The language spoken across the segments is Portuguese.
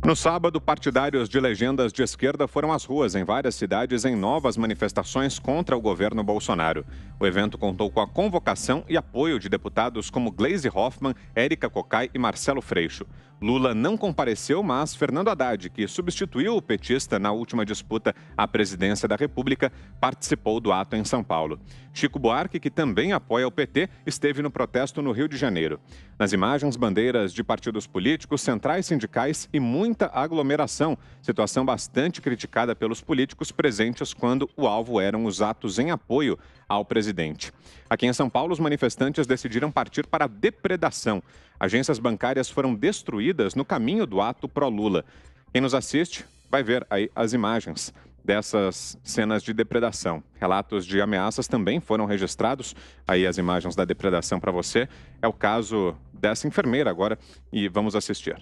No sábado, partidários de legendas de esquerda foram às ruas em várias cidades em novas manifestações contra o governo Bolsonaro. O evento contou com a convocação e apoio de deputados como Gleisi Hoffmann, Érica Cocai e Marcelo Freixo. Lula não compareceu, mas Fernando Haddad, que substituiu o petista na última disputa à presidência da República, participou do ato em São Paulo. Chico Buarque, que também apoia o PT, esteve no protesto no Rio de Janeiro. Nas imagens, bandeiras de partidos políticos, centrais sindicais e muita aglomeração, situação bastante criticada pelos políticos presentes quando o alvo eram os atos em apoio ao presidente. Aqui em São Paulo, os manifestantes decidiram partir para a depredação. Agências bancárias foram destruídas no caminho do ato pró-Lula. Quem nos assiste vai ver aí as imagens dessas cenas de depredação. Relatos de ameaças também foram registrados. Aí as imagens da depredação para você. É o caso dessa enfermeira agora e vamos assistir.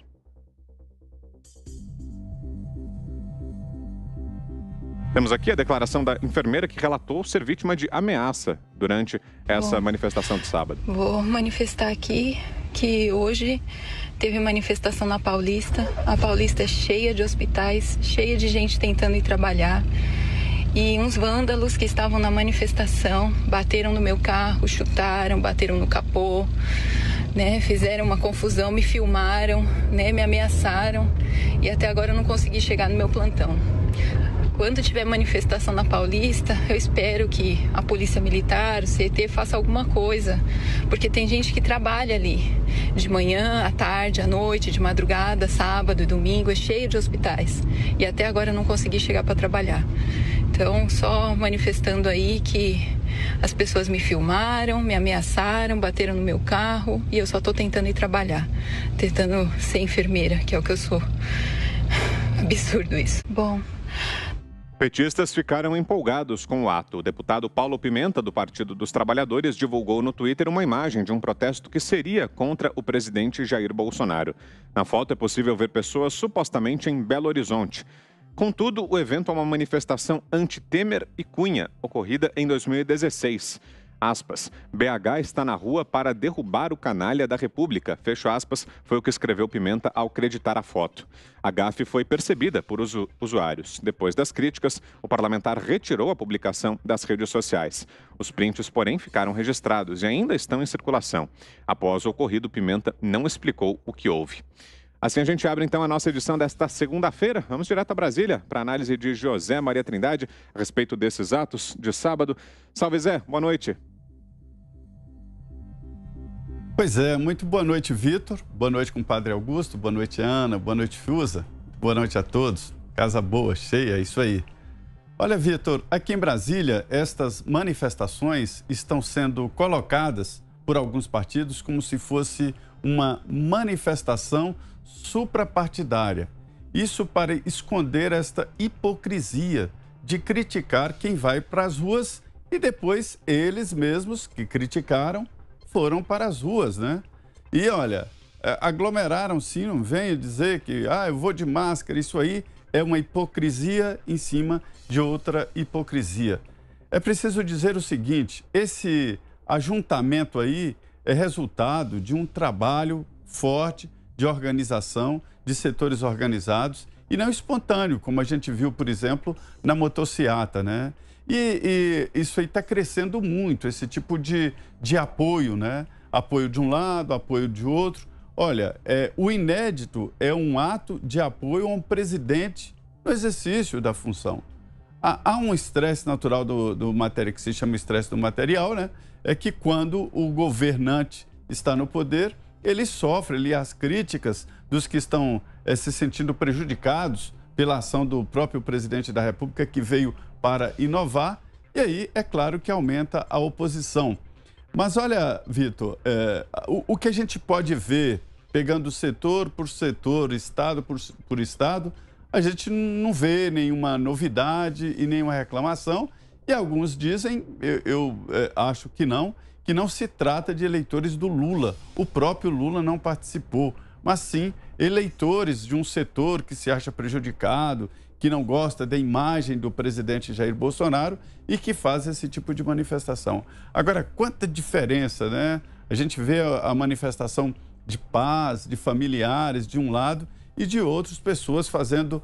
Temos aqui a declaração da enfermeira que relatou ser vítima de ameaça durante essa manifestação de sábado. Vou manifestar aqui que hoje teve manifestação na Paulista. A Paulista é cheia de hospitais, cheia de gente tentando ir trabalhar. E uns vândalos que estavam na manifestação bateram no meu carro, chutaram, bateram no capô, né? Fizeram uma confusão, me filmaram, né? Me ameaçaram e até agora eu não consegui chegar no meu plantão. Quando tiver manifestação na Paulista, eu espero que a Polícia Militar, o CET, faça alguma coisa, porque tem gente que trabalha ali, de manhã, à tarde, à noite, de madrugada, sábado e domingo, é cheio de hospitais. E até agora eu não consegui chegar para trabalhar. Então, só manifestando aí que as pessoas me filmaram, me ameaçaram, bateram no meu carro e eu só estou tentando ir trabalhar, tentando ser enfermeira, que é o que eu sou. Absurdo isso. Bom... Petistas ficaram empolgados com o ato. O deputado Paulo Pimenta, do Partido dos Trabalhadores, divulgou no Twitter uma imagem de um protesto que seria contra o presidente Jair Bolsonaro. Na foto é possível ver pessoas supostamente em Belo Horizonte. Contudo, o evento é uma manifestação anti-Temer e Cunha, ocorrida em 2016. Aspas, BH está na rua para derrubar o canalha da República, fecho aspas, foi o que escreveu Pimenta ao creditar a foto. A gafe foi percebida por usuários. Depois das críticas, o parlamentar retirou a publicação das redes sociais. Os prints, porém, ficaram registrados e ainda estão em circulação. Após o ocorrido, Pimenta não explicou o que houve. Assim a gente abre então a nossa edição desta segunda-feira. Vamos direto a Brasília para a análise de José Maria Trindade a respeito desses atos de sábado. Salve Zé, boa noite. Pois é, muito boa noite, Vitor. Boa noite, compadre Augusto. Boa noite, Ana. Boa noite, Fiuza. Boa noite a todos. Casa boa, cheia, é isso aí. Olha, Vitor, aqui em Brasília, estas manifestações estão sendo colocadas por alguns partidos como se fosse uma manifestação suprapartidária. Isso para esconder esta hipocrisia de criticar quem vai para as ruas e depois eles mesmos que criticaram foram para as ruas, né? E olha, aglomeraram-se, não venho dizer que eu vou de máscara, isso aí é uma hipocrisia em cima de outra hipocrisia. É preciso dizer o seguinte, esse ajuntamento aí é resultado de um trabalho forte de organização, de setores organizados e não espontâneo, como a gente viu, por exemplo, na motociata, né? E isso aí está crescendo muito, esse tipo de apoio, né? Apoio de um lado, apoio de outro. Olha, o inédito é um ato de apoio a um presidente no exercício da função. Há um estresse natural do material, que se chama estresse do material, né? É que quando o governante está no poder, ele sofre ali as críticas dos que estão se sentindo prejudicados pela ação do próprio presidente da República, que veio para inovar, e aí é claro que aumenta a oposição. Mas olha, Vitor, o que a gente pode ver, pegando setor por setor, estado por estado, a gente não vê nenhuma novidade e nenhuma reclamação, e alguns dizem, eu acho que não se trata de eleitores do Lula. O próprio Lula não participou, mas sim eleitores de um setor que se acha prejudicado, que não gosta da imagem do presidente Jair Bolsonaro e que faz esse tipo de manifestação. Agora, quanta diferença, né? A gente vê a manifestação de paz, de familiares de um lado e de outras pessoas fazendo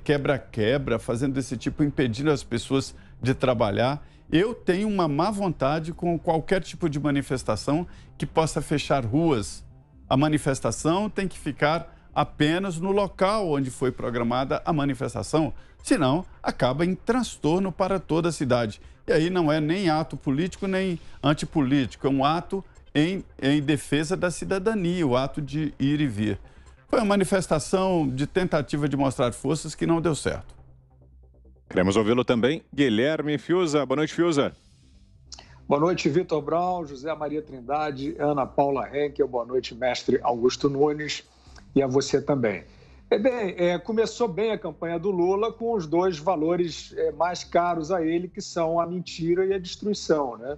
quebra-quebra, fazendo esse tipo, impedindo as pessoas de trabalhar. Eu tenho uma má vontade com qualquer tipo de manifestação que possa fechar ruas. A manifestação tem que ficar apenas no local onde foi programada a manifestação, senão acaba em transtorno para toda a cidade. E aí não é nem ato político nem antipolítico, é um ato em defesa da cidadania, o ato de ir e vir. Foi uma manifestação de tentativa de mostrar forças que não deu certo. Queremos ouvi-lo também, Guilherme Fiuza. Boa noite, Fiuza. Boa noite, Vitor Brown, José Maria Trindade, Ana Paula Henkel. Boa noite, mestre Augusto Nunes, e a você também. Começou bem a campanha do Lula com os dois valores mais caros a ele, que são a mentira e a destruição, né?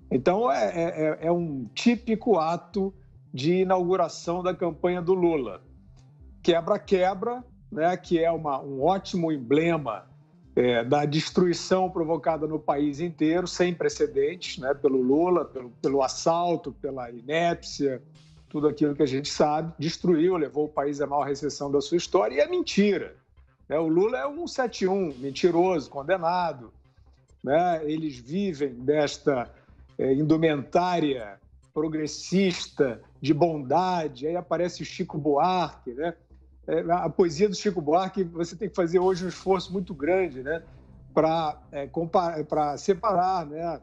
Então, é um típico ato de inauguração da campanha do Lula. Quebra-quebra, né, que é um ótimo emblema da destruição provocada no país inteiro, sem precedentes, né, pelo Lula, pelo assalto, pela inépcia, tudo aquilo que a gente sabe, destruiu, levou o país à maior recessão da sua história, e é mentira. Né? O Lula é um 171, mentiroso, condenado. Né? Eles vivem desta indumentária progressista, de bondade, aí aparece o Chico Buarque, né? A poesia do Chico Buarque, você tem que fazer hoje um esforço muito grande, né, para separar, né,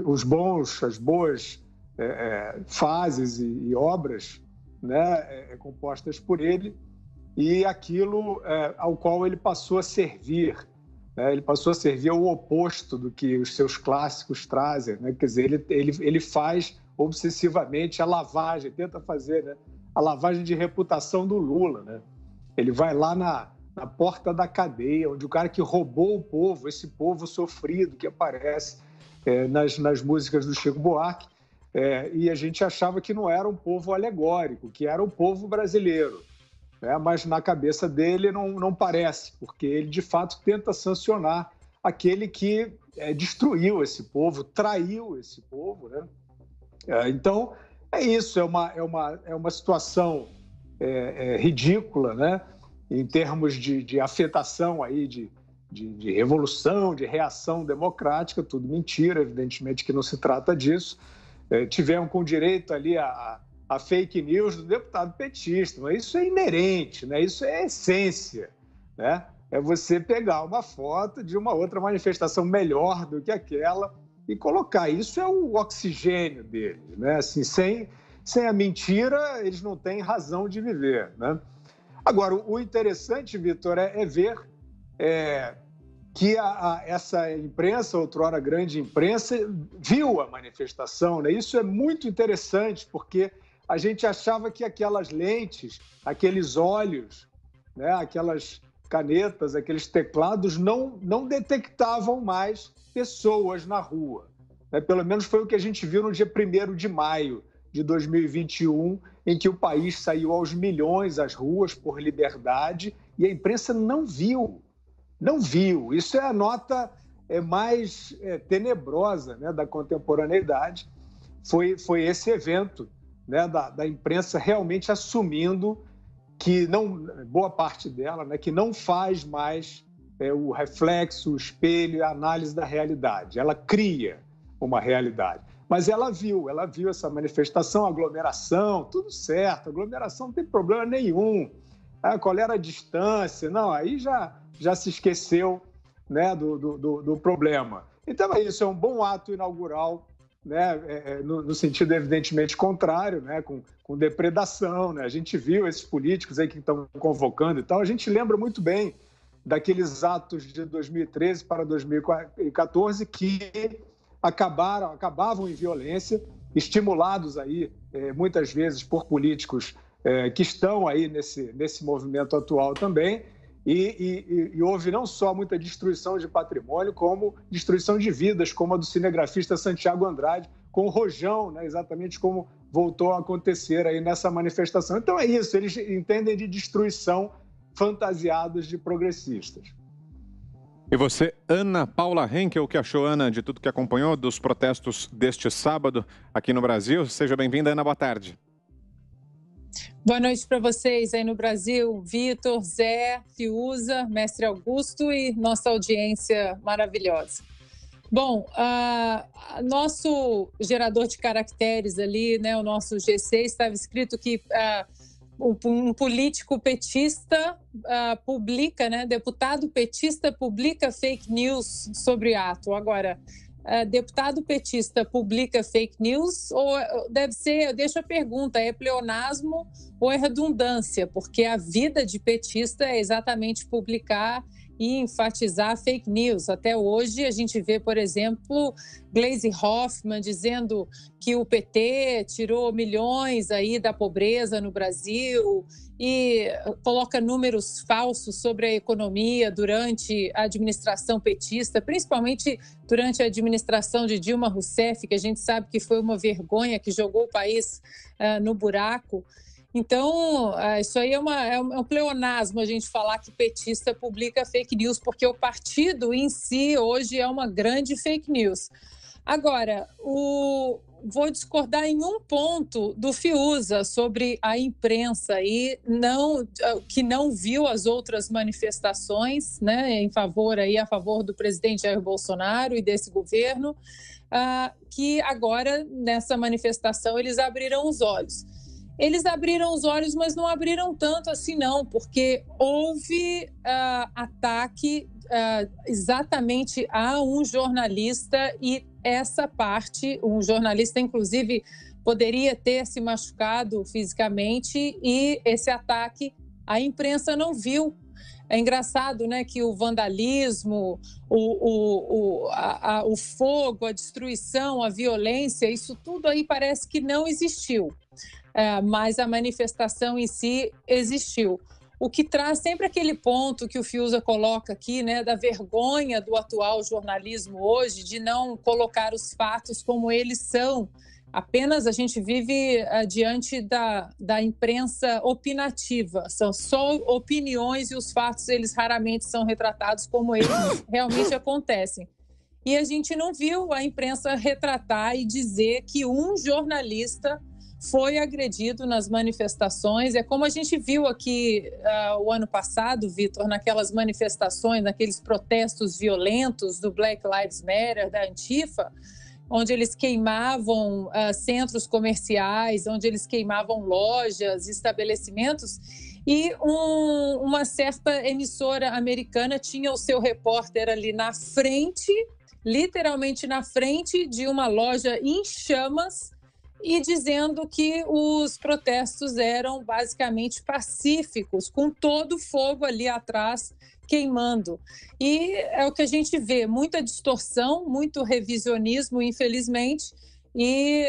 as boas fases e obras, né, compostas por ele, e aquilo ao qual ele passou a servir. Né, ele passou a servir ao oposto do que os seus clássicos trazem. Né, quer dizer, ele faz obsessivamente a lavagem, tenta fazer, né, a lavagem de reputação do Lula, né? Ele vai lá na porta da cadeia, onde o cara que roubou o povo, esse povo sofrido que aparece nas músicas do Chico Buarque, e a gente achava que não era um povo alegórico, que era o povo brasileiro, né? Mas na cabeça dele não parece, porque ele de fato tenta sancionar aquele que destruiu esse povo, traiu esse povo, né? Então, é isso, é uma situação ridícula, né? Em termos de afetação aí, de revolução, de reação democrática, tudo mentira, evidentemente que não se trata disso. Tivemos com direito ali a fake news do deputado petista, mas isso é inerente, né? Isso é essência, né? É você pegar uma foto de uma outra manifestação melhor do que aquela e colocar. Isso é o oxigênio deles, né? Assim, sem a mentira, eles não têm razão de viver, né? Agora, o interessante, Vitor, é ver que essa imprensa, outrora grande imprensa, viu a manifestação, né? Isso é muito interessante, porque a gente achava que aquelas lentes, aqueles olhos, né? Aquelas canetas, aqueles teclados não detectavam mais pessoas na rua. Né? Pelo menos foi o que a gente viu no dia 1º de maio de 2021, em que o país saiu aos milhões às ruas por liberdade e a imprensa não viu. Não viu. Isso é a nota mais tenebrosa, né, da contemporaneidade. Foi esse evento, né, da imprensa realmente assumindo que boa parte dela, né, que não faz mais o reflexo, o espelho, a análise da realidade. Ela cria uma realidade. Mas ela viu essa manifestação, aglomeração, tudo certo, aglomeração não tem problema nenhum. Qual era a distância? Não, aí já se esqueceu, né, do problema. Então é isso, é um bom ato inaugural, né, no sentido evidentemente contrário, né, com depredação, né? A gente viu esses políticos aí que estão convocando e tal, a gente lembra muito bem daqueles atos de 2013 para 2014 que acabavam em violência, estimulados aí muitas vezes por políticos que estão aí nesse movimento atual também, e houve não só muita destruição de patrimônio, como destruição de vidas, como a do cinegrafista Santiago Andrade, com o Rojão, né, exatamente como voltou a acontecer aí nessa manifestação. Então é isso, eles entendem de destruição fantasiados de progressistas. E você, Ana Paula Henkel, o que achou, Ana, de tudo que acompanhou dos protestos deste sábado aqui no Brasil? Seja bem-vinda, Ana, boa tarde. Boa noite para vocês aí no Brasil, Vitor, Zé, Fiuza, Mestre Augusto e nossa audiência maravilhosa. Bom, nosso gerador de caracteres ali, né, o nosso G6, estava escrito que um político petista publica, né, deputado petista publica fake news sobre ato. Agora, deputado petista publica fake news ou deve ser, deixa a pergunta, é pleonasmo ou é redundância? Porque a vida de petista é exatamente publicar e enfatizar fake news. Até hoje a gente vê, por exemplo, Gleisi Hoffmann dizendo que o PT tirou milhões aí da pobreza no Brasil e coloca números falsos sobre a economia durante a administração petista, principalmente durante a administração de Dilma Rousseff, que a gente sabe que foi uma vergonha, que jogou o país no buraco. Então, isso aí é um pleonasmo a gente falar que petista publica fake news, porque o partido em si hoje é uma grande fake news. Agora, vou discordar em um ponto do Fiuza sobre a imprensa e que não viu as outras manifestações, né, a favor do presidente Jair Bolsonaro e desse governo, que agora, nessa manifestação, eles abriram os olhos. Eles abriram os olhos, mas não abriram tanto assim não, porque houve ataque exatamente a um jornalista e essa parte, um jornalista inclusive poderia ter se machucado fisicamente e esse ataque a imprensa não viu. É engraçado, né, que o vandalismo, o fogo, a destruição, a violência, isso tudo aí parece que não existiu. Mas a manifestação em si existiu. O que traz sempre aquele ponto que o Fiuza coloca aqui, né, da vergonha do atual jornalismo hoje, de não colocar os fatos como eles são. Apenas a gente vive diante da imprensa opinativa. São só opiniões e os fatos, eles raramente são retratados como eles realmente acontecem. E a gente não viu a imprensa retratar e dizer que um jornalista foi agredido nas manifestações. É como a gente viu aqui o ano passado, Vitor, naquelas manifestações, naqueles protestos violentos do Black Lives Matter, da Antifa, onde eles queimavam centros comerciais, onde eles queimavam lojas, estabelecimentos, e uma certa emissora americana tinha o seu repórter ali na frente, literalmente na frente de uma loja em chamas, e dizendo que os protestos eram basicamente pacíficos, com todo o fogo ali atrás queimando. E é o que a gente vê, muita distorção, muito revisionismo, infelizmente, e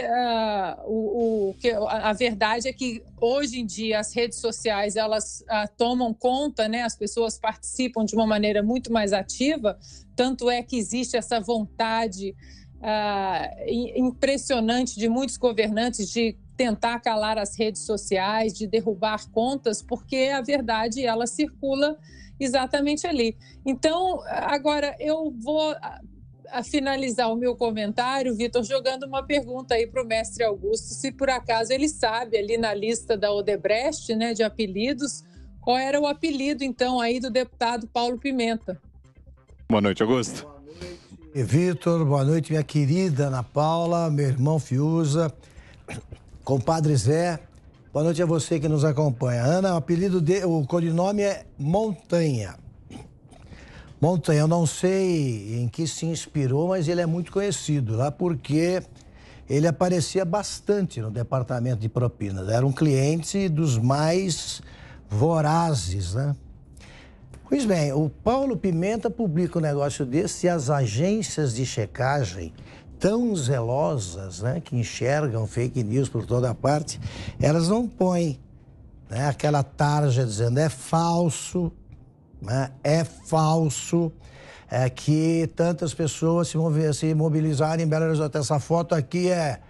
a verdade é que hoje em dia as redes sociais elas tomam conta, né? As pessoas participam de uma maneira muito mais ativa, tanto é que existe essa vontade impressionante de muitos governantes de tentar calar as redes sociais, de derrubar contas, porque a verdade ela circula exatamente ali. Então, agora eu vou finalizar o meu comentário, Vitor, jogando uma pergunta aí para o mestre Augusto, se por acaso ele sabe ali na lista da Odebrecht, né, de apelidos, qual era o apelido então aí do deputado Paulo Pimenta. Boa noite, Augusto. Vitor, boa noite, minha querida Ana Paula, meu irmão Fiuza, compadre Zé, boa noite a você que nos acompanha. Ana, o codinome é Montanha. Montanha, eu não sei em que se inspirou, mas ele é muito conhecido lá porque ele aparecia bastante no departamento de propinas. Era um cliente dos mais vorazes, né? Pois bem, o Paulo Pimenta publica um negócio desse e as agências de checagem tão zelosas, né, que enxergam fake news por toda parte, elas não põem, né, aquela tarja dizendo é falso, né, que tantas pessoas se mobilizarem em Belo Horizonte. Essa foto aqui é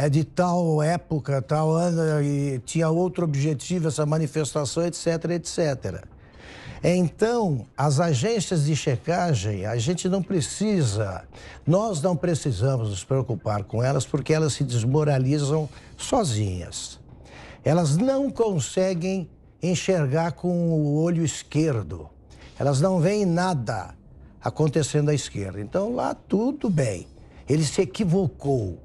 de tal época, tal ano, e tinha outro objetivo, essa manifestação, etc, etc. Então, as agências de checagem, nós não precisamos nos preocupar com elas porque elas se desmoralizam sozinhas. elas não conseguem enxergar com o olho esquerdo. Elas não veem nada acontecendo à esquerda. Então, lá tudo bem. Ele se equivocou.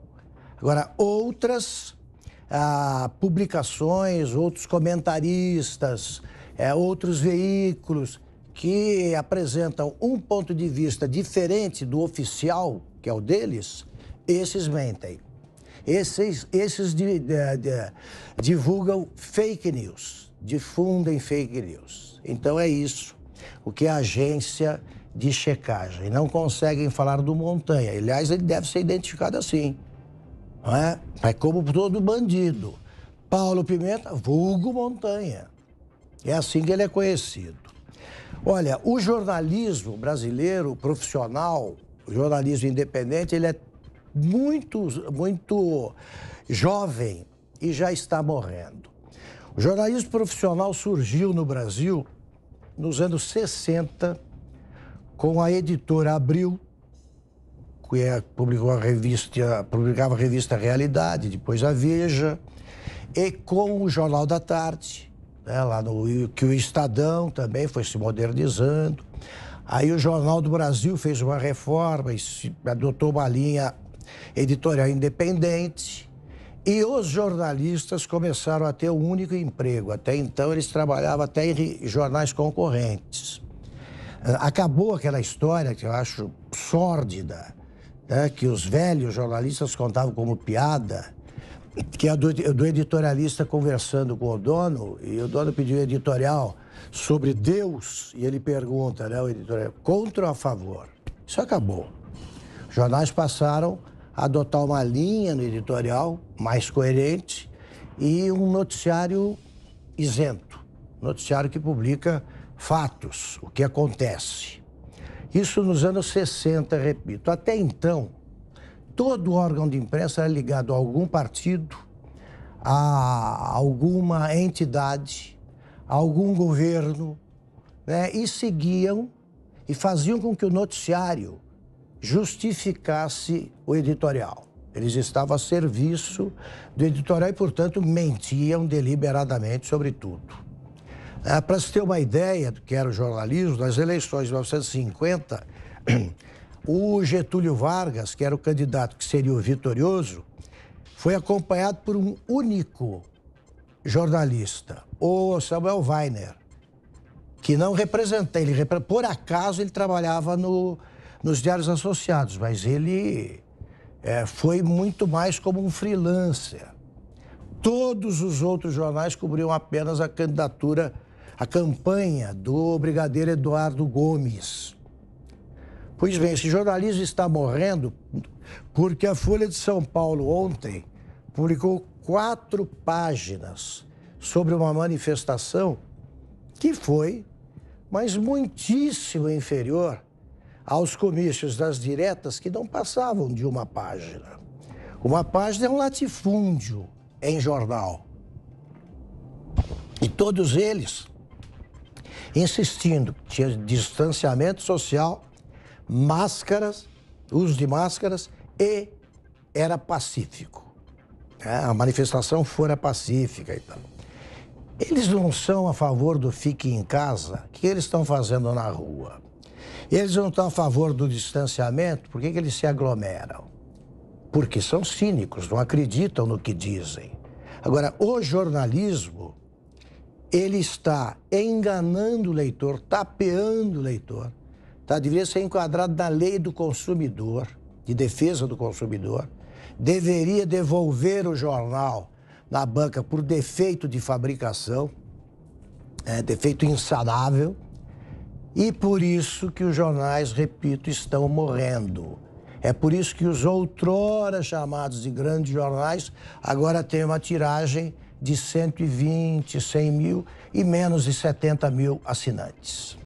Agora, outras publicações, outros comentaristas, outros veículos que apresentam um ponto de vista diferente do oficial, que é o deles, esses mentem. Esses divulgam fake news, difundem fake news. Então é isso, o que a agência de checagem. Não conseguem falar do Montanha. Aliás, ele deve ser identificado assim, não é? É como todo bandido. Paulo Pimenta, vulgo Montanha. É assim que ele é conhecido. Olha, o jornalismo brasileiro, profissional, o jornalismo independente, ele é muito jovem e já está morrendo. O jornalismo profissional surgiu no Brasil nos anos 60 com a editora Abril, que publicava a revista Realidade, depois a Veja, e com o Jornal da Tarde, né, que o Estadão também foi se modernizando. Aí o Jornal do Brasil fez uma reforma e adotou uma linha editorial independente, e os jornalistas começaram a ter um único emprego. Até então eles trabalhavam até em jornais concorrentes. Acabou aquela história que eu acho sórdida, né, que os velhos jornalistas contavam como piada, que é do editorialista conversando com o dono, e o dono pediu um editorial sobre Deus, e ele pergunta, né, o editorial, contra ou a favor? Isso acabou. Os jornais passaram a adotar uma linha no editorial mais coerente e um noticiário isento, noticiário que publica fatos, o que acontece. Isso nos anos 60, repito. Até então, todo órgão de imprensa era ligado a algum partido, a alguma entidade, a algum governo, né? E seguiam e faziam com que o noticiário justificasse o editorial. Eles estavam a serviço do editorial e, portanto, mentiam deliberadamente sobre tudo. Para se ter uma ideia do que era o jornalismo, nas eleições de 1950, o Getúlio Vargas, que era o candidato que seria o vitorioso, foi acompanhado por um único jornalista, o Samuel Weiner, que não representa, por acaso ele trabalhava nos Diários Associados, mas ele foi muito mais como um freelancer. Todos os outros jornais cobriam apenas a candidatura, a campanha do brigadeiro Eduardo Gomes. Pois bem, esse jornalismo está morrendo porque a Folha de São Paulo ontem publicou 4 páginas sobre uma manifestação que foi, mas muitíssimo inferior aos comícios das diretas, que não passavam de uma página. Uma página é um latifúndio em jornal. E todos eles insistindo que tinha distanciamento social, máscaras, uso de máscaras, e era pacífico. A manifestação fora pacífica e tal. Eles não são a favor do fique em casa. O que eles estão fazendo na rua? Eles não estão a favor do distanciamento. Por que eles se aglomeram? Porque são cínicos, não acreditam no que dizem. Agora, o jornalismo, ele está enganando o leitor, tapeando o leitor. Deveria ser enquadrado na lei do consumidor, de defesa do consumidor. Deveria devolver o jornal na banca por defeito de fabricação, defeito insanável. E por isso que os jornais, repito, estão morrendo. É por isso que os outrora chamados de grandes jornais agora têm uma tiragem de 120, 100 mil e menos de 70 mil assinantes.